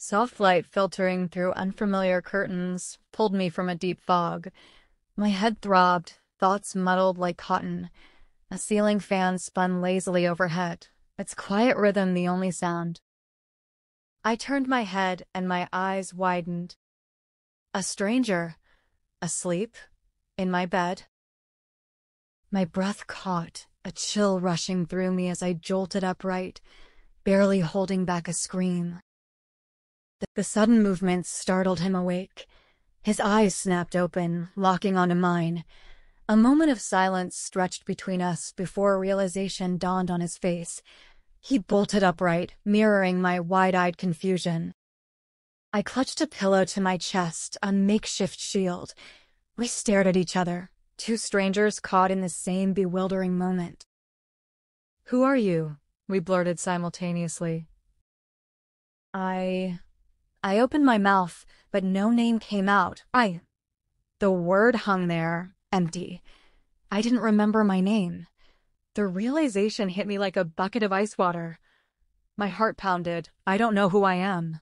Soft light filtering through unfamiliar curtains pulled me from a deep fog. My head throbbed, thoughts muddled like cotton. A ceiling fan spun lazily overhead, its quiet rhythm the only sound. I turned my head and my eyes widened. A stranger, asleep, in my bed. My breath caught, a chill rushing through me as I jolted upright, barely holding back a scream. The sudden movement startled him awake. His eyes snapped open, locking onto mine. A moment of silence stretched between us before a realization dawned on his face. He bolted upright, mirroring my wide-eyed confusion. I clutched a pillow to my chest, a makeshift shield. We stared at each other, two strangers caught in the same bewildering moment. "Who are you?" we blurted simultaneously. I opened my mouth, but no name came out. The word hung there, empty. I didn't remember my name. The realization hit me like a bucket of ice water. My heart pounded. I don't know who I am.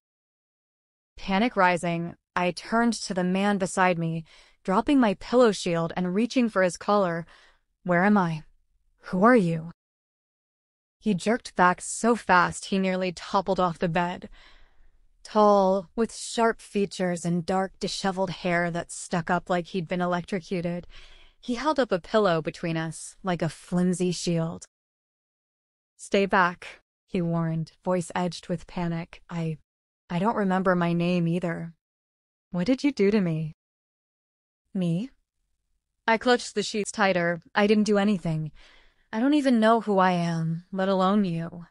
Panic rising, I turned to the man beside me, dropping my pillow shield and reaching for his collar. "Where am I? Who are you?" He jerked back so fast he nearly toppled off the bed. Tall, with sharp features and dark, disheveled hair that stuck up like he'd been electrocuted, he held up a pillow between us, like a flimsy shield. "Stay back," he warned, voice edged with panic. I don't remember my name either. What did you do to me?" "Me?" I clutched the sheets tighter. "I didn't do anything. I don't even know who I am, let alone you."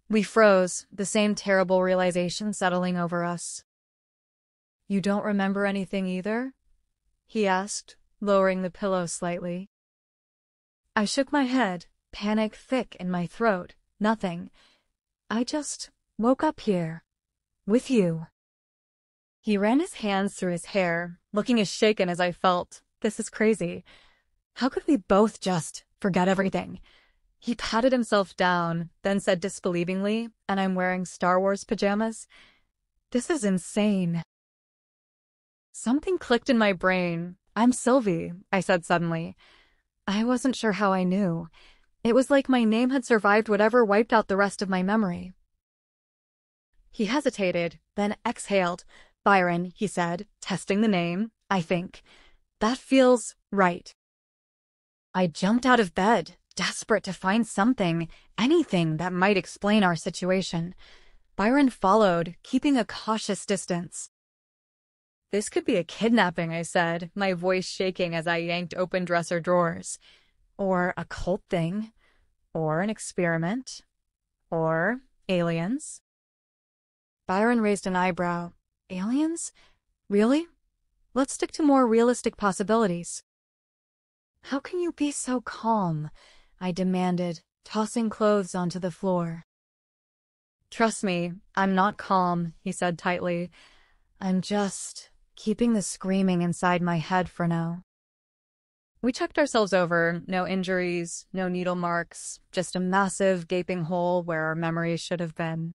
We froze, the same terrible realization settling over us. "You don't remember anything either?" he asked, lowering the pillow slightly. I shook my head, panic thick in my throat. "Nothing. I just woke up here. With you." He ran his hands through his hair, looking as shaken as I felt. This is crazy. How could we both just forget everything? He patted himself down, then said disbelievingly, "And I'm wearing Star Wars pajamas? This is insane." Something clicked in my brain. "I'm Sylvie," I said suddenly. I wasn't sure how I knew. It was like my name had survived whatever wiped out the rest of my memory. He hesitated, then exhaled. "Byron," he said, testing the name, "I think. That feels right." I jumped out of bed, desperate to find something, anything that might explain our situation. Byron followed, keeping a cautious distance. "This could be a kidnapping," I said, my voice shaking as I yanked open dresser drawers. "Or a cult thing. Or an experiment. Or aliens." Byron raised an eyebrow. "Aliens? Really? Let's stick to more realistic possibilities." "How can you be so calm?" I demanded, tossing clothes onto the floor. "Trust me, I'm not calm," he said tightly. "I'm just keeping the screaming inside my head for now." We checked ourselves over. No injuries, no needle marks, just a massive, gaping hole where our memories should have been.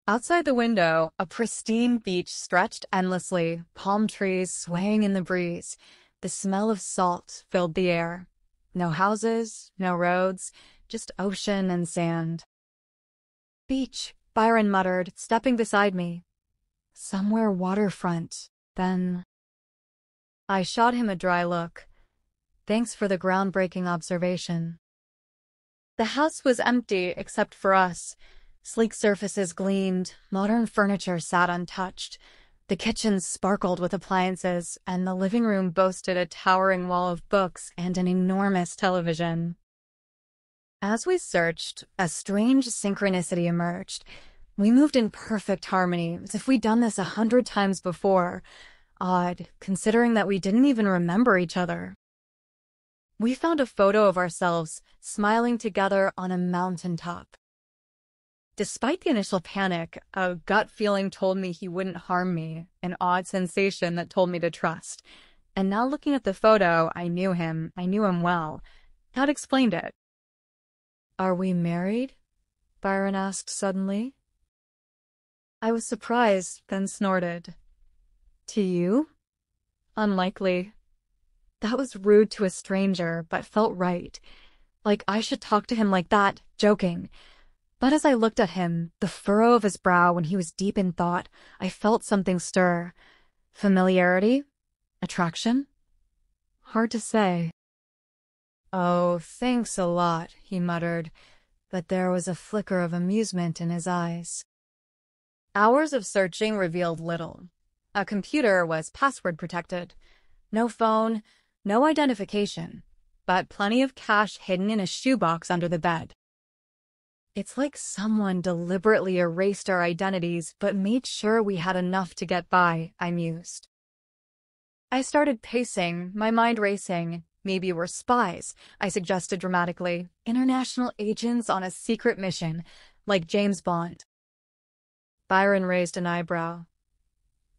Outside the window, a pristine beach stretched endlessly, palm trees swaying in the breeze. The smell of salt filled the air. No houses, no roads, just ocean and sand. "Beach," Byron muttered, stepping beside me. "Somewhere waterfront, then." I shot him a dry look. Thanks for the groundbreaking observation. The house was empty except for us. Sleek surfaces gleamed, modern furniture sat untouched. The kitchen sparkled with appliances, and the living room boasted a towering wall of books and an enormous television. As we searched, a strange synchronicity emerged. We moved in perfect harmony, as if we'd done this 100 times before. Odd, considering that we didn't even remember each other. We found a photo of ourselves, smiling together on a mountaintop. Despite the initial panic, a gut feeling told me he wouldn't harm me, an odd sensation that told me to trust. And now looking at the photo, I knew him well. That explained it. "Are we married?" Byron asked suddenly. I was surprised, then snorted. To you? Unlikely. That was rude to a stranger, but felt right. Like I should talk to him like that, joking. But as I looked at him, the furrow of his brow when he was deep in thought, I felt something stir. Familiarity? Attraction? Hard to say. Oh, thanks a lot, he muttered, but there was a flicker of amusement in his eyes. Hours of searching revealed little. A computer was password protected. No phone, no identification, but plenty of cash hidden in a shoebox under the bed. It's like someone deliberately erased our identities but made sure we had enough to get by, I mused. I started pacing, my mind racing. Maybe we're spies, I suggested dramatically. International agents on a secret mission, like James Bond. Byron raised an eyebrow.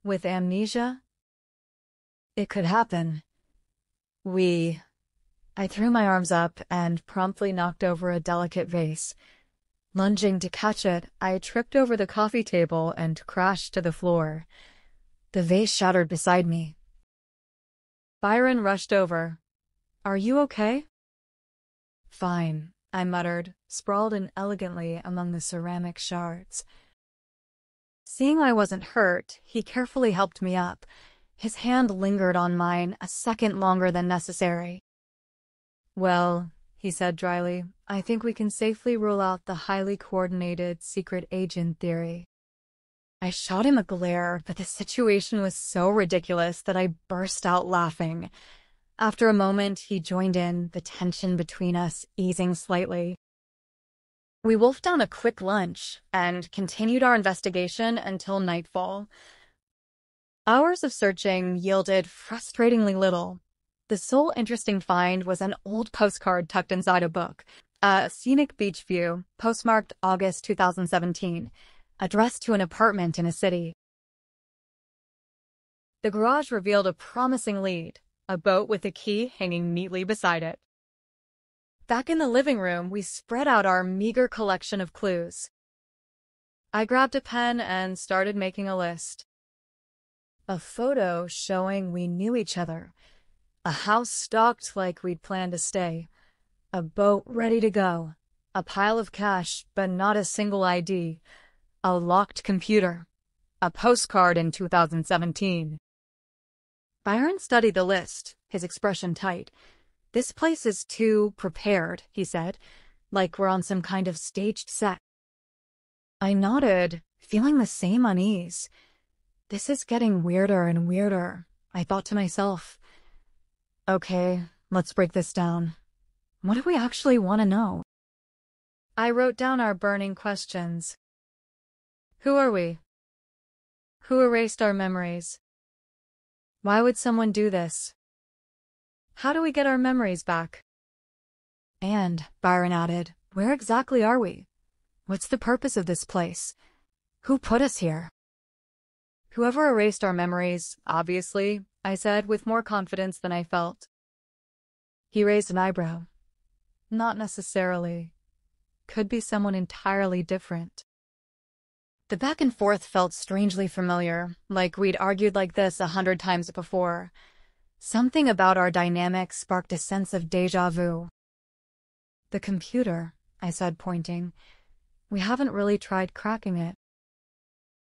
With amnesia? It could happen. I threw my arms up and promptly knocked over a delicate vase. Lunging to catch it, I tripped over the coffee table and crashed to the floor. The vase shattered beside me. Byron rushed over. Are you okay? Fine, I muttered, sprawled inelegantly among the ceramic shards. Seeing I wasn't hurt, he carefully helped me up. His hand lingered on mine a second longer than necessary. Well, he said dryly, I think we can safely rule out the highly coordinated secret agent theory. I shot him a glare, but the situation was so ridiculous that I burst out laughing. After a moment, he joined in, the tension between us easing slightly. We wolfed down a quick lunch and continued our investigation until nightfall. Hours of searching yielded frustratingly little. The sole interesting find was an old postcard tucked inside a book, a scenic beach view, postmarked August 2017, addressed to an apartment in a city. The garage revealed a promising lead, a boat with a key hanging neatly beside it. Back in the living room, we spread out our meager collection of clues. I grabbed a pen and started making a list. A photo showing we knew each other. A house stocked like we'd planned to stay. A boat ready to go. A pile of cash, but not a single ID. A locked computer. A postcard in 2017. Byron studied the list, his expression tight. This place is too prepared, he said, like we're on some kind of staged set. I nodded, feeling the same unease. This is getting weirder and weirder, I thought to myself. Okay, let's break this down. What do we actually want to know? I wrote down our burning questions. Who are we? Who erased our memories? Why would someone do this? How do we get our memories back? And, Byron added, where exactly are we? What's the purpose of this place? Who put us here? Whoever erased our memories, obviously, I said with more confidence than I felt. He raised an eyebrow. Not necessarily. Could be someone entirely different. The back and forth felt strangely familiar, like we'd argued like this 100 times before. Something about our dynamic sparked a sense of déjà vu. The computer, I said, pointing. We haven't really tried cracking it.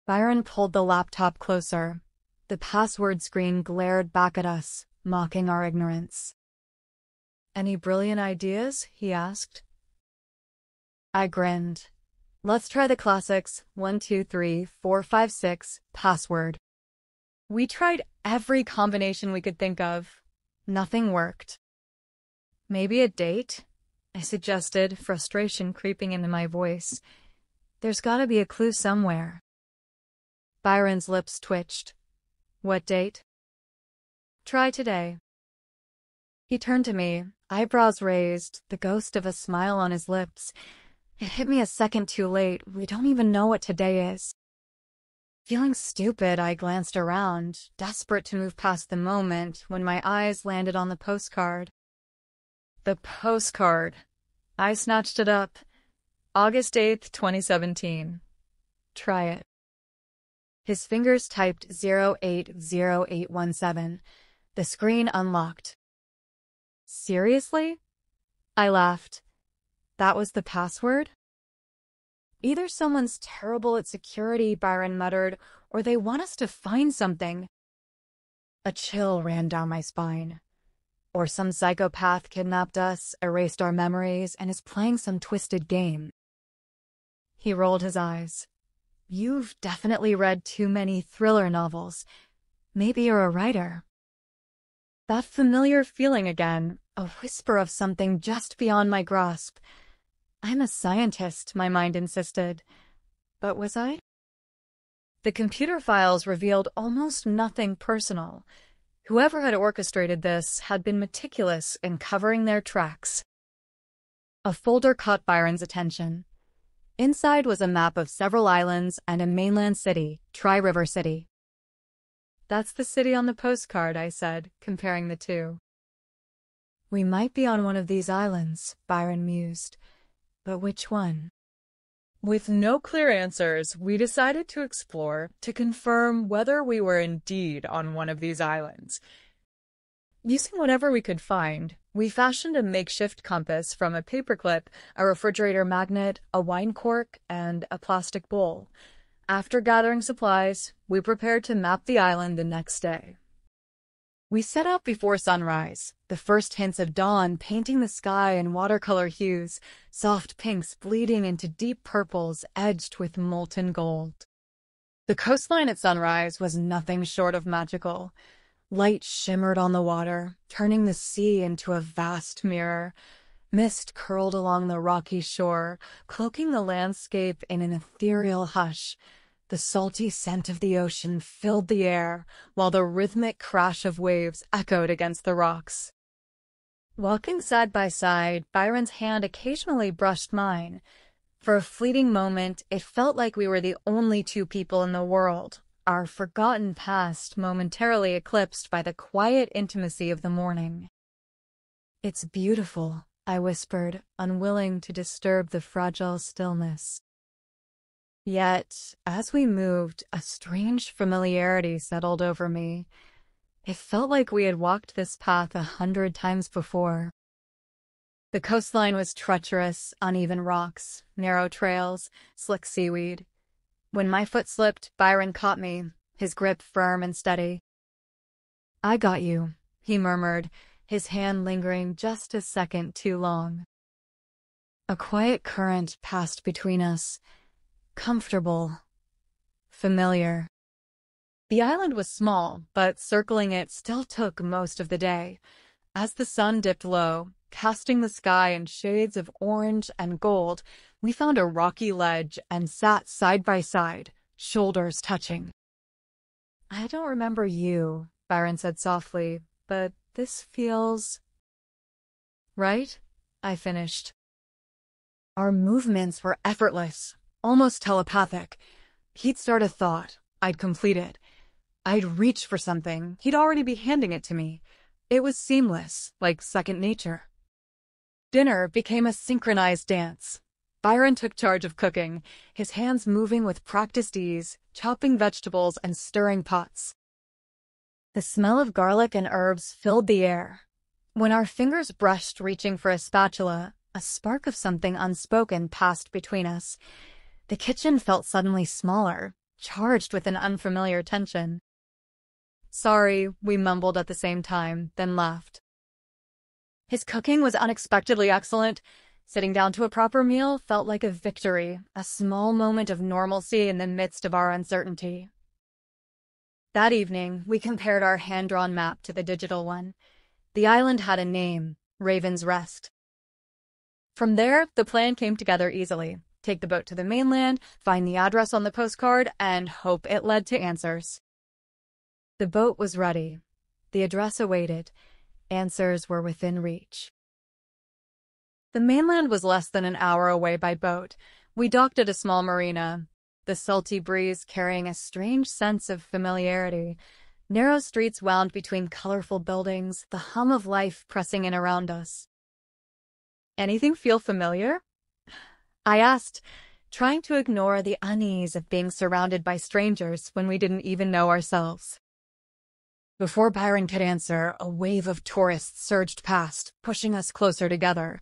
Byron pulled the laptop closer. The password screen glared back at us, mocking our ignorance. Any brilliant ideas? He asked. I grinned. Let's try the classics. 1, 2, 3, 4, 5, 6, password. We tried every combination we could think of. Nothing worked. Maybe a date? I suggested, frustration creeping into my voice. There's gotta be a clue somewhere. Byron's lips twitched. What date? Try today. He turned to me, eyebrows raised, the ghost of a smile on his lips. It hit me a second too late. We don't even know what today is. Feeling stupid, I glanced around, desperate to move past the moment, when my eyes landed on the postcard. The postcard. I snatched it up. August 8th, 2017. Try it. His fingers typed 080817. The screen unlocked. Seriously? I laughed. That was the password? Either someone's terrible at security, Byron muttered, or they want us to find something. A chill ran down my spine. Or some psychopath kidnapped us, erased our memories, and is playing some twisted game. He rolled his eyes. You've definitely read too many thriller novels. Maybe you're a writer. That familiar feeling again, a whisper of something just beyond my grasp. I'm a scientist, my mind insisted. But was I? The computer files revealed almost nothing personal. Whoever had orchestrated this had been meticulous in covering their tracks. A folder caught Byron's attention. Inside was a map of several islands and a mainland city, Tri-River City. That's the city on the postcard, I said, comparing the two. We might be on one of these islands, Byron mused. But which one? With no clear answers, we decided to explore to confirm whether we were indeed on one of these islands. Using whatever we could find, we fashioned a makeshift compass from a paperclip, a refrigerator magnet, a wine cork, and a plastic bowl. After gathering supplies, we prepared to map the island the next day. We set out before sunrise, the first hints of dawn painting the sky in watercolor hues, soft pinks bleeding into deep purples edged with molten gold. The coastline at sunrise was nothing short of magical. Light shimmered on the water, turning the sea into a vast mirror. Mist curled along the rocky shore, cloaking the landscape in an ethereal hush. The salty scent of the ocean filled the air, while the rhythmic crash of waves echoed against the rocks. Walking side by side, Byron's hand occasionally brushed mine. For a fleeting moment, it felt like we were the only two people in the world, our forgotten past momentarily eclipsed by the quiet intimacy of the morning. It's beautiful, I whispered, unwilling to disturb the fragile stillness. Yet, as we moved, a strange familiarity settled over me. It felt like we had walked this path 100 times before. The coastline was treacherous, uneven rocks, narrow trails, slick seaweed. When my foot slipped, Byron caught me, his grip firm and steady. I got you, he murmured, his hand lingering just a second too long. A quiet current passed between us. Comfortable. Familiar. The island was small, but circling it still took most of the day. As the sun dipped low, casting the sky in shades of orange and gold, we found a rocky ledge and sat side by side, shoulders touching. I don't remember you, Byron said softly, but this feels... right? I finished. Our movements were effortless. Almost telepathic. He'd start a thought. I'd complete it. I'd reach for something. He'd already be handing it to me. It was seamless, like second nature. Dinner became a synchronized dance. Byron took charge of cooking, his hands moving with practiced ease, chopping vegetables and stirring pots. The smell of garlic and herbs filled the air. When our fingers brushed reaching for a spatula, a spark of something unspoken passed between us. The kitchen felt suddenly smaller, charged with an unfamiliar tension. Sorry, we mumbled at the same time, then laughed. His cooking was unexpectedly excellent. Sitting down to a proper meal felt like a victory, a small moment of normalcy in the midst of our uncertainty. That evening, we compared our hand-drawn map to the digital one. The island had a name, Raven's Rest. From there, the plan came together easily. Take the boat to the mainland, find the address on the postcard, and hope it led to answers. The boat was ready. The address awaited. Answers were within reach. The mainland was less than an hour away by boat. We docked at a small marina, the salty breeze carrying a strange sense of familiarity. Narrow streets wound between colorful buildings, the hum of life pressing in around us. Anything feel familiar? I asked, trying to ignore the unease of being surrounded by strangers when we didn't even know ourselves. Before Byron could answer, a wave of tourists surged past, pushing us closer together.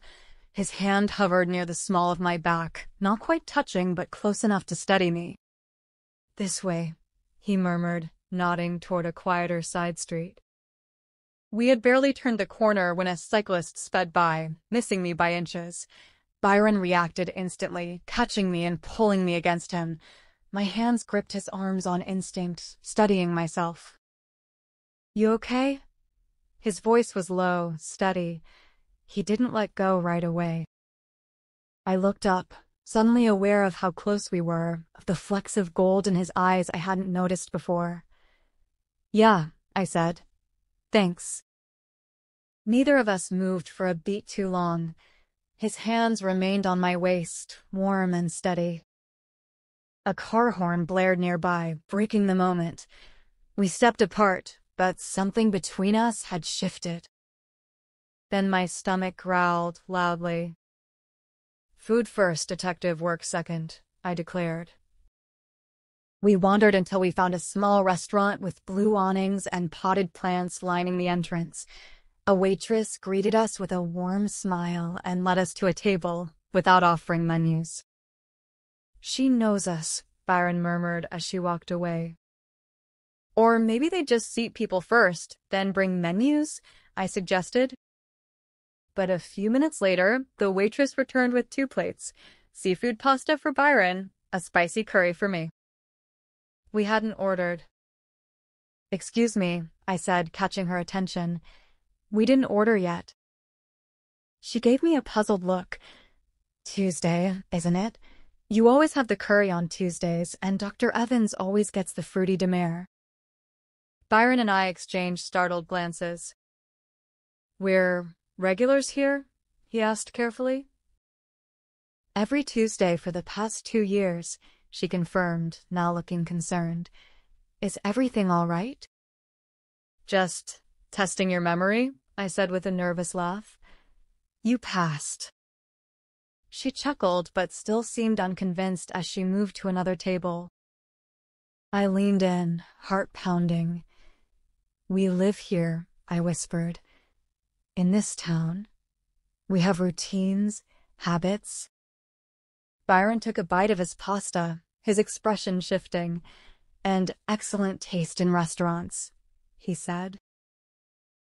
His hand hovered near the small of my back, not quite touching, but close enough to steady me. "This way," he murmured, nodding toward a quieter side street. We had barely turned the corner when a cyclist sped by, missing me by inches. Byron reacted instantly, catching me and pulling me against him. My hands gripped his arms on instinct, steadying myself. "You okay?" His voice was low, steady. He didn't let go right away. I looked up, suddenly aware of how close we were, of the flecks of gold in his eyes I hadn't noticed before. "Yeah," I said. "Thanks." Neither of us moved for a beat too long. His hands remained on my waist, warm and steady. A car horn blared nearby, breaking the moment. We stepped apart, but something between us had shifted. Then my stomach growled loudly. "Food first, detective, work second," I declared. We wandered until we found a small restaurant with blue awnings and potted plants lining the entrance. A waitress greeted us with a warm smile and led us to a table without offering menus. "She knows us," Byron murmured as she walked away. "Or maybe they just seat people first, then bring menus," I suggested. But a few minutes later, the waitress returned with 2 plates, seafood pasta for Byron, a spicy curry for me. We hadn't ordered. "Excuse me," I said, catching her attention. "We didn't order yet." She gave me a puzzled look. "Tuesday, isn't it? You always have the curry on Tuesdays, and Dr. Evans always gets the fruity de mer." Byron and I exchanged startled glances. "We're regulars here?" he asked carefully. "Every Tuesday for the past 2 years," she confirmed, now looking concerned. "Is everything all right?" "Just testing your memory," I said with a nervous laugh. "You passed." She chuckled, but still seemed unconvinced as she moved to another table. I leaned in, heart pounding. "We live here," I whispered. "In this town. We have routines, habits." Byron took a bite of his pasta, his expression shifting. "And excellent taste in restaurants," he said.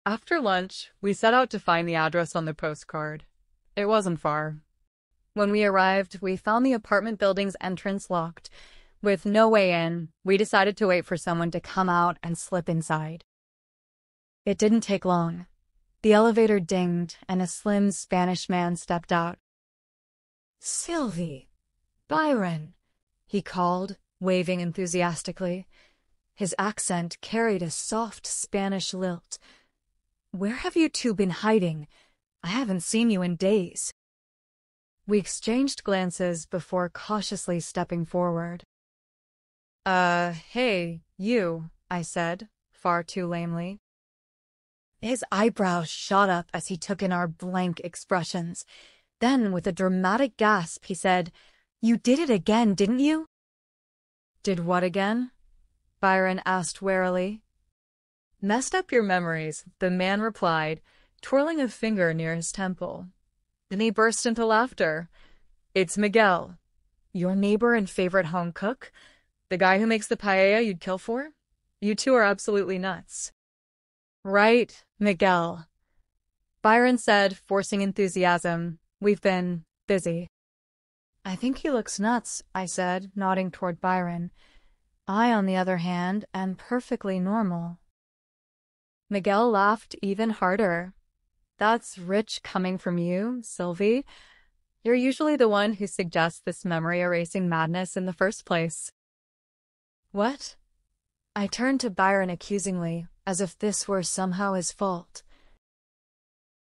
After lunch, we set out to find the address on the postcard. It wasn't far. When we arrived, we found the apartment building's entrance locked. With no way in, we decided to wait for someone to come out and slip inside. It didn't take long. The elevator dinged, and a slim Spanish man stepped out. "Sylvie! Byron!" he called, waving enthusiastically. His accent carried a soft Spanish lilt. "Where have you two been hiding? I haven't seen you in days." We exchanged glances before cautiously stepping forward. Hey, you," I said, far too lamely. His eyebrows shot up as he took in our blank expressions. Then, with a dramatic gasp, he said, "You did it again, didn't you?" "Did what again?" Byron asked warily. "Messed up your memories," the man replied, twirling a finger near his temple. Then he burst into laughter. "It's Miguel, your neighbor and favorite home cook, the guy who makes the paella you'd kill for. You two are absolutely nuts." "Right, Miguel," Byron said, forcing enthusiasm. "We've been busy." "I think he looks nuts," I said, nodding toward Byron. "I, on the other hand, am perfectly normal." Miguel laughed even harder. "That's rich coming from you, Sylvie. You're usually the one who suggests this memory-erasing madness in the first place." "What?" I turned to Byron accusingly, as if this were somehow his fault.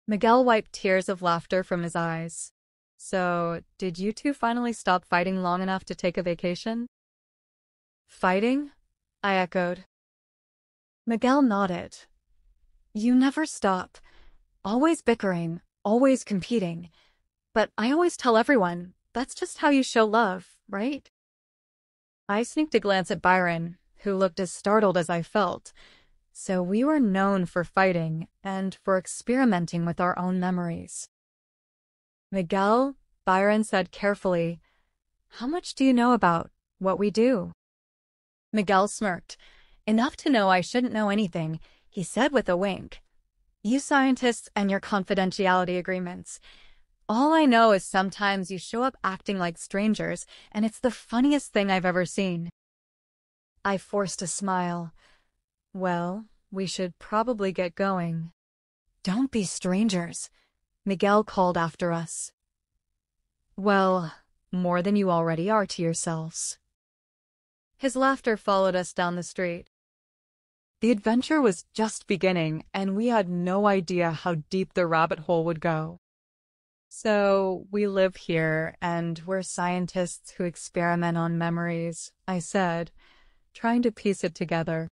Miguel wiped tears of laughter from his eyes. "So, did you two finally stop fighting long enough to take a vacation?" "Fighting?" I echoed. Miguel nodded. "You never stop. Always bickering, always competing. But I always tell everyone, That's just how you show love, right? I sneaked a glance at Byron, who looked as startled as I felt. So we were known for fighting and for experimenting with our own memories. Miguel, Byron said carefully, "How much do you know about what we do?" Miguel smirked. "Enough to know I shouldn't know anything," he said with a wink. "You scientists and your confidentiality agreements. All I know is sometimes you show up acting like strangers, and it's the funniest thing I've ever seen." I forced a smile. "Well, we should probably get going." "Don't be strangers," Miguel called after us. "Well, more than you already are to yourselves." His laughter followed us down the street. The adventure was just beginning, and we had no idea how deep the rabbit hole would go. "So, we live here, and we're scientists who experiment on memories," I said, trying to piece it together.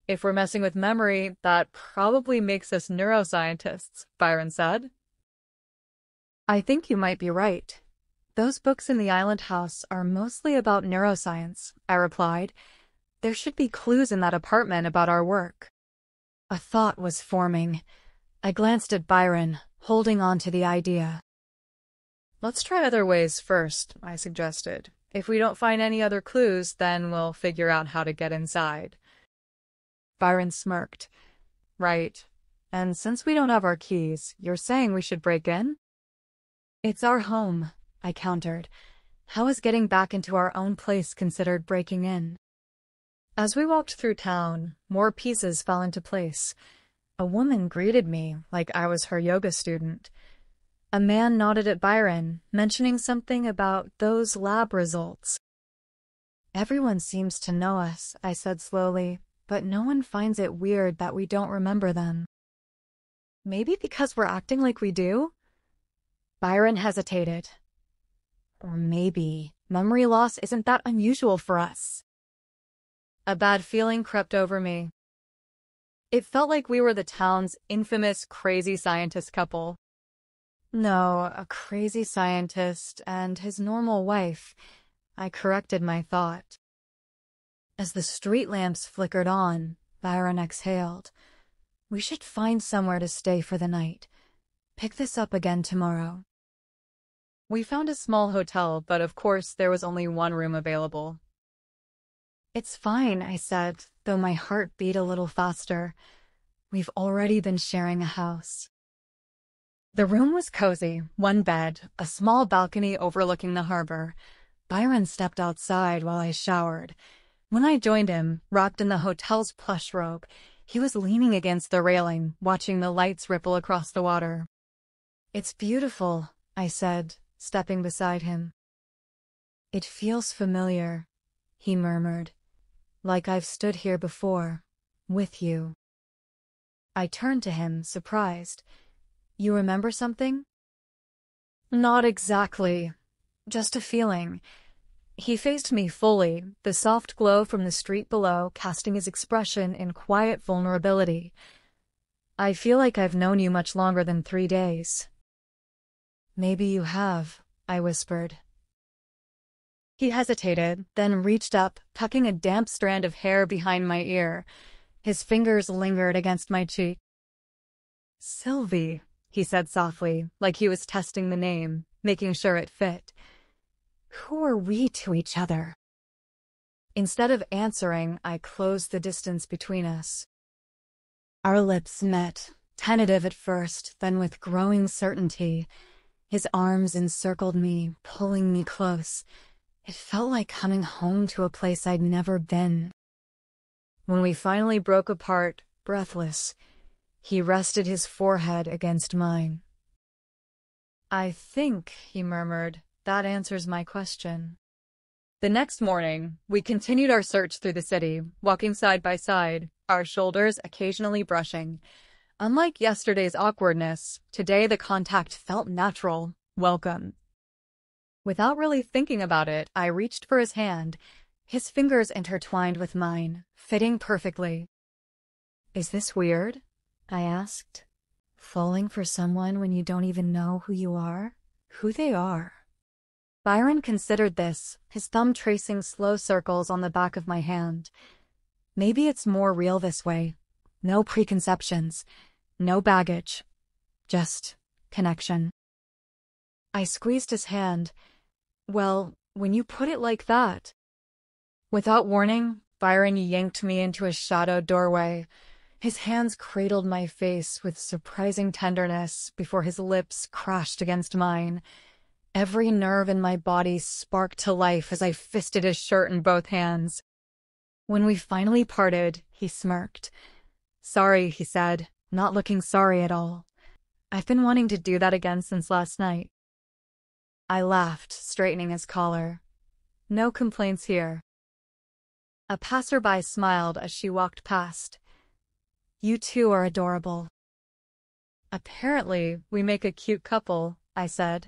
"If we're messing with memory, that probably makes us neuroscientists," Byron said. "I think you might be right. Those books in the island house are mostly about neuroscience," I replied. "There should be clues in that apartment about our work." A thought was forming. I glanced at Byron, holding on to the idea. "Let's try other ways first," I suggested. "If we don't find any other clues, then we'll figure out how to get inside." Byron smirked. "Right. And since we don't have our keys, you're saying we should break in?" "It's our home," I countered. "How is getting back into our own place considered breaking in?" As we walked through town, more pieces fell into place. A woman greeted me like I was her yoga student. A man nodded at Byron, mentioning something about those lab results. "Everyone seems to know us," I said slowly, "but no one finds it weird that we don't remember them." "Maybe because we're acting like we do?" Byron hesitated. "Or maybe memory loss isn't that unusual for us." A bad feeling crept over me. It felt like we were the town's infamous crazy scientist couple. No, a crazy scientist and his normal wife. I corrected my thought. As the street lamps flickered on, Byron exhaled. "We should find somewhere to stay for the night. Pick this up again tomorrow." We found a small hotel, but of course there was only one room available. "It's fine," I said, though my heart beat a little faster. We've already been sharing a house. The room was cozy, one bed, a small balcony overlooking the harbor. Byron stepped outside while I showered. When I joined him, wrapped in the hotel's plush robe, he was leaning against the railing, watching the lights ripple across the water. "It's beautiful," I said, stepping beside him. "It feels familiar," he murmured, "like I've stood here before, with you." I turned to him, surprised. "You remember something?" "Not exactly. Just a feeling." He faced me fully, the soft glow from the street below casting his expression in quiet vulnerability. "I feel like I've known you much longer than 3 days." "Maybe you have," I whispered. He hesitated, then reached up, tucking a damp strand of hair behind my ear. His fingers lingered against my cheek. "Sylvie," he said softly, like he was testing the name, making sure it fit. "Who are we to each other?" Instead of answering, I closed the distance between us. Our lips met, tentative at first, then with growing certainty. His arms encircled me, pulling me close. It felt like coming home to a place I'd never been. When we finally broke apart, breathless, he rested his forehead against mine. "I think," he murmured, "that answers my question." The next morning, we continued our search through the city, walking side by side, our shoulders occasionally brushing. Unlike yesterday's awkwardness, today the contact felt natural, welcome. Without really thinking about it, I reached for his hand. His fingers intertwined with mine, fitting perfectly. "Is this weird?" I asked. "Falling for someone when you don't even know who you are? Who they are?" Byron considered this, his thumb tracing slow circles on the back of my hand. Maybe it's more real this way. No preconceptions, no baggage, just connection. I squeezed his hand. Well, when you put it like that. Without warning, Byron yanked me into a shadowed doorway. His hands cradled my face with surprising tenderness before his lips crashed against mine. Every nerve in my body sparked to life as I fisted his shirt in both hands. When we finally parted, he smirked. "Sorry," he said, not looking sorry at all. "I've been wanting to do that again since last night." I laughed, straightening his collar. "No complaints here." A passerby smiled as she walked past. "You two are adorable." "Apparently, we make a cute couple," I said.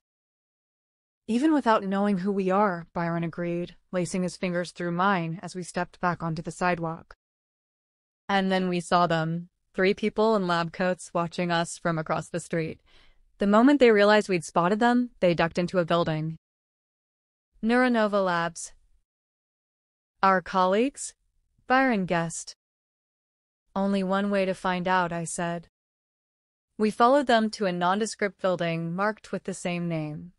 "Even without knowing who we are," Byron agreed, lacing his fingers through mine as we stepped back onto the sidewalk. And then we saw them, 3 people in lab coats watching us from across the street. The moment they realized we'd spotted them, they ducked into a building. Neuronova Labs. "Our colleagues?" Byron guessed. "Only one way to find out," I said. We followed them to a nondescript building marked with the same name.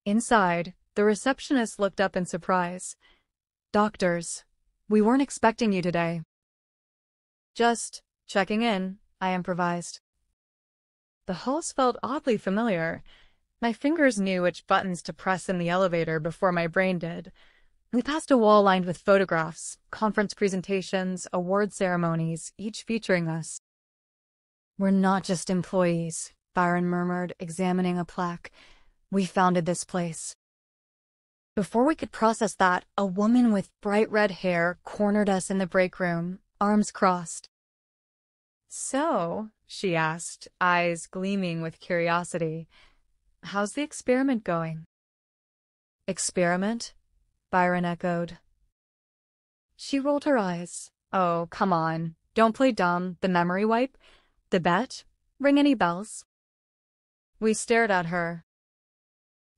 Inside, the receptionist looked up in surprise. "Doctors, we weren't expecting you today." "Just checking in," I improvised. The halls felt oddly familiar. My fingers knew which buttons to press in the elevator before my brain did. We passed a wall lined with photographs, conference presentations, award ceremonies, each featuring us. "We're not just employees," Byron murmured, examining a plaque. "We founded this place." Before we could process that, a woman with bright red hair cornered us in the break room, arms crossed. "So," she asked, eyes gleaming with curiosity, "how's the experiment going?" "Experiment?" Byron echoed. She rolled her eyes. "Oh, come on. Don't play dumb. The memory wipe? The bet? Ring any bells?" We stared at her.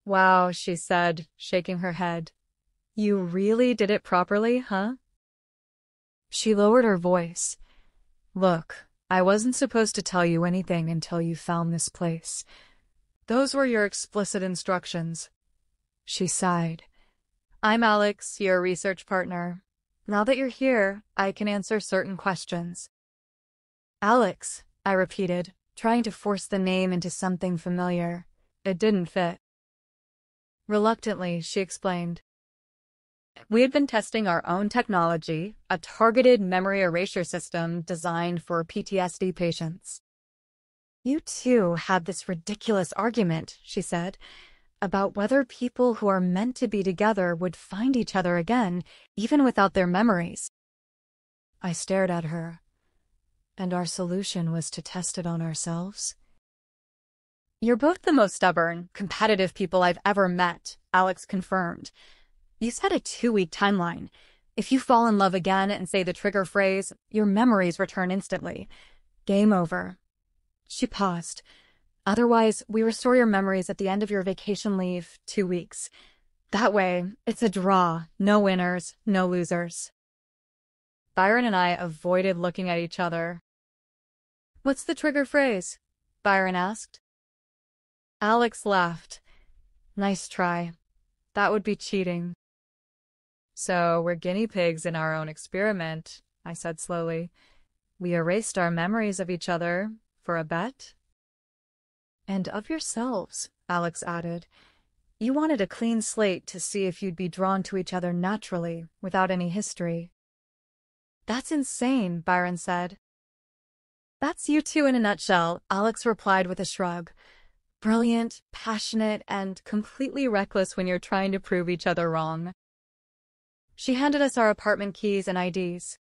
"Wow," she said, shaking her head. "You really did it properly, huh?" She lowered her voice. "Look, I wasn't supposed to tell you anything until you found this place. Those were your explicit instructions." She sighed. "I'm Alex, your research partner. Now that you're here, I can answer certain questions." "Alex," I repeated, trying to force the name into something familiar. It didn't fit. Reluctantly, she explained. "We had been testing our own technology, a targeted memory erasure system designed for PTSD patients." "You two had this ridiculous argument," she said, "about whether people who are meant to be together would find each other again, even without their memories." I stared at her. "And our solution was to test it on ourselves?" "You're both the most stubborn, competitive people I've ever met," Alex confirmed. "You set a 2-week timeline. If you fall in love again and say the trigger phrase, your memories return instantly. Game over." She paused. "Otherwise, we restore your memories at the end of your vacation leave, 2 weeks. That way, it's a draw. No winners, no losers." Byron and I avoided looking at each other. "What's the trigger phrase?" Byron asked. Alex laughed. "Nice try. That would be cheating." "So we're guinea pigs in our own experiment," I said slowly. "We erased our memories of each other for a bet." "And of yourselves," Alex added. "You wanted a clean slate to see if you'd be drawn to each other naturally, without any history." "That's insane," Byron said. "That's you two in a nutshell," Alex replied with a shrug. "Brilliant, passionate, and completely reckless when you're trying to prove each other wrong." She handed us our apartment keys and IDs.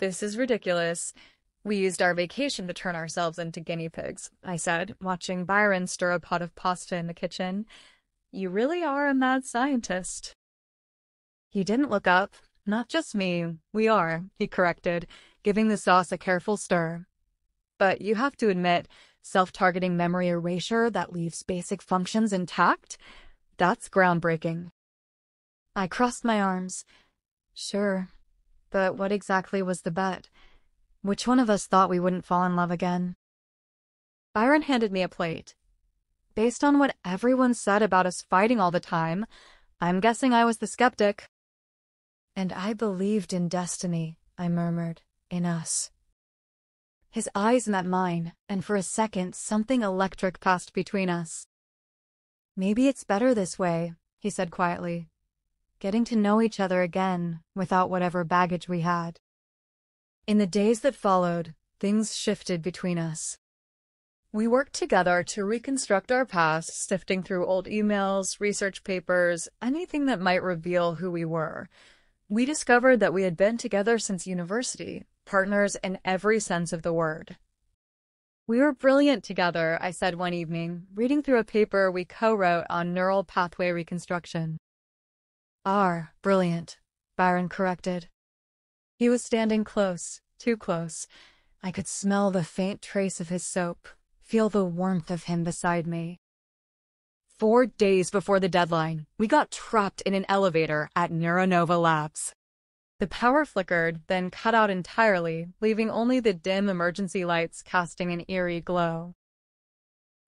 "This is ridiculous. We used our vacation to turn ourselves into guinea pigs," I said, watching Byron stir a pot of pasta in the kitchen. "You really are a mad scientist." He didn't look up. "Not just me. We are," he corrected, giving the sauce a careful stir. "But you have to admit, self-targeting memory erasure that leaves basic functions intact? That's groundbreaking. I crossed my arms. Sure, but what exactly was the bet? Which one of us thought we wouldn't fall in love again? Byron handed me a plate. Based on what everyone said about us fighting all the time, I'm guessing I was the skeptic. And I believed in destiny, I murmured, in us. His eyes met mine, and for a second something electric passed between us. Maybe it's better this way, he said quietly. Getting to know each other again without whatever baggage we had. In the days that followed, things shifted between us. We worked together to reconstruct our past, sifting through old emails, research papers, anything that might reveal who we were. We discovered that we had been together since university, partners in every sense of the word. We were brilliant together, I said one evening, reading through a paper we co-wrote on neural pathway reconstruction. Are brilliant, Byron corrected. He was standing close, too close. I could smell the faint trace of his soap, feel the warmth of him beside me. 4 days before the deadline, we got trapped in an elevator at Neuronova Labs. The power flickered, then cut out entirely, leaving only the dim emergency lights casting an eerie glow.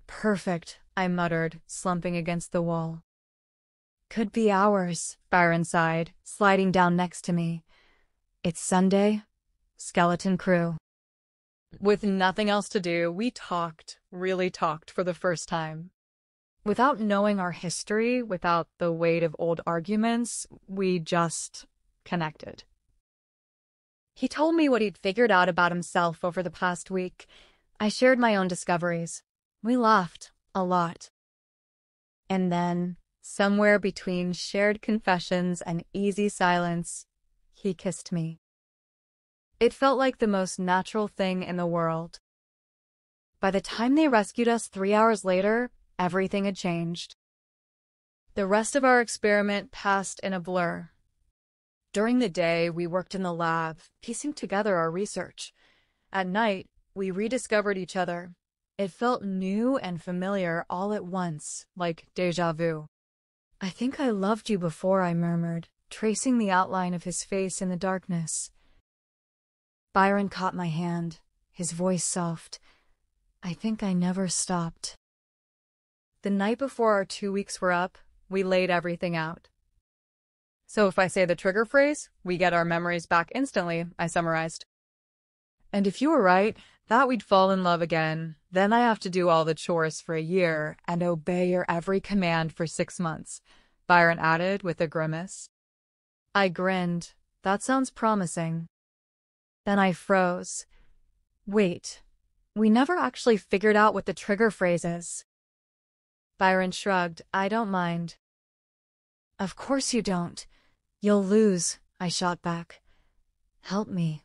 Perfect, I muttered, slumping against the wall. Could be hours, Byron sighed, sliding down next to me. It's Sunday. Skeleton crew. With nothing else to do, we talked, really talked for the first time. Without knowing our history, without the weight of old arguments, we just connected. He told me what he'd figured out about himself over the past week. I shared my own discoveries. We laughed a lot. And then, somewhere between shared confessions and easy silence, he kissed me. It felt like the most natural thing in the world. By the time they rescued us 3 hours later, everything had changed. The rest of our experiment passed in a blur. During the day, we worked in the lab, piecing together our research. At night, we rediscovered each other. It felt new and familiar all at once, like déjà vu. I think I loved you before, I murmured, tracing the outline of his face in the darkness. Byron caught my hand, his voice soft. I think I never stopped. The night before our 2 weeks were up, we laid everything out. So if I say the trigger phrase, we get our memories back instantly, I summarized. And if you were right, that we'd fall in love again, then I have to do all the chores for a year and obey your every command for 6 months, Byron added with a grimace. I grinned. That sounds promising. Then I froze. Wait, we never actually figured out what the trigger phrase is. Byron shrugged. I don't mind. Of course you don't. You'll lose, I shot back. Help me.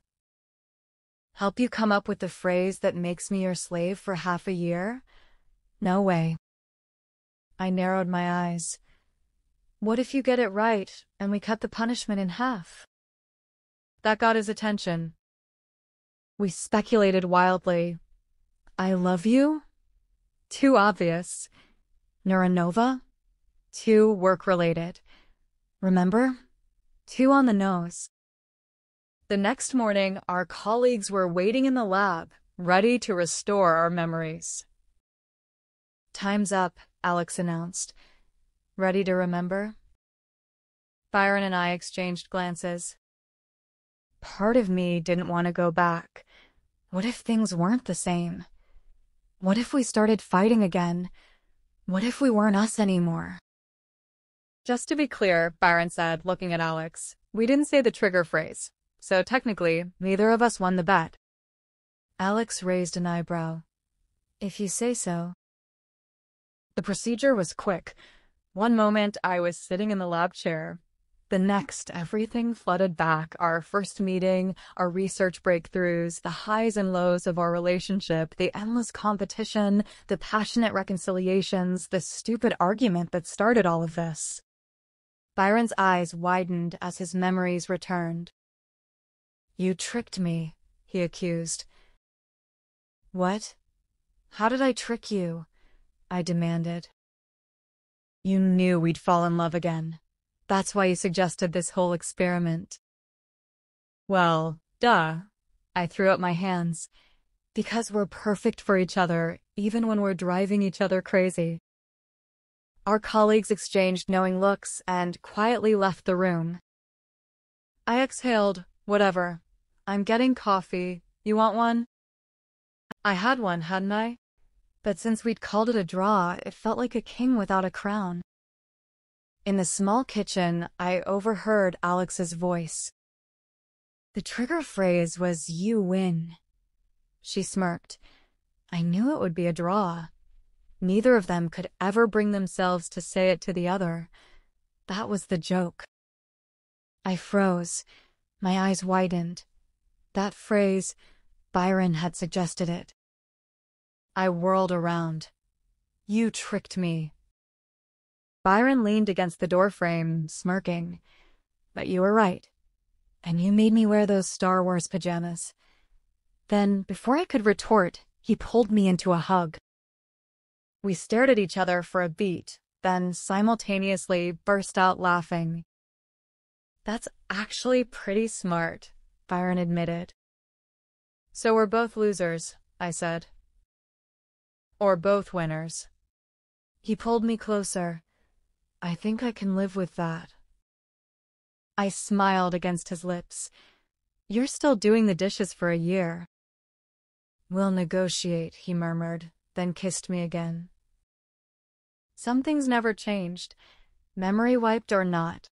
Help you come up with the phrase that makes me your slave for half a year? No way. I narrowed my eyes. What if you get it right and we cut the punishment in half? That got his attention. We speculated wildly. I love you? Too obvious. Neuronova? Too work-related. Remember? Too on the nose. The next morning, our colleagues were waiting in the lab, ready to restore our memories. Time's up, Alex announced. Ready to remember? Byron and I exchanged glances. Part of me didn't want to go back. What if things weren't the same? What if we started fighting again? What if we weren't us anymore? Just to be clear, Byron said, looking at Alex, we didn't say the trigger phrase, so technically, neither of us won the bet. Alex raised an eyebrow. If you say so. The procedure was quick. One moment, I was sitting in the lab chair. The next, everything flooded back. Our first meeting, our research breakthroughs, the highs and lows of our relationship, the endless competition, the passionate reconciliations, the stupid argument that started all of this. Byron's eyes widened as his memories returned. You tricked me, he accused. What? How did I trick you? I demanded. You knew we'd fall in love again. That's why you suggested this whole experiment. Well, duh. I threw up my hands. Because we're perfect for each other, even when we're driving each other crazy. Our colleagues exchanged knowing looks and quietly left the room. I exhaled. Whatever. I'm getting coffee. You want one? I had one, hadn't I? But since we'd called it a draw, it felt like a king without a crown. In the small kitchen, I overheard Alex's voice. The trigger phrase was, "You win." She smirked. I knew it would be a draw. Neither of them could ever bring themselves to say it to the other. That was the joke. I froze. My eyes widened. That phrase, Byron had suggested it. I whirled around. You tricked me. Byron leaned against the doorframe, smirking. But you were right. And you made me wear those Star Wars pajamas. Then, before I could retort, he pulled me into a hug. We stared at each other for a beat, then simultaneously burst out laughing. That's actually pretty smart, Byron admitted. So we're both losers, I said. Or both winners. He pulled me closer. I think I can live with that. I smiled against his lips. You're still doing the dishes for a year. We'll negotiate, he murmured, then kissed me again. Some things never changed, memory wiped or not.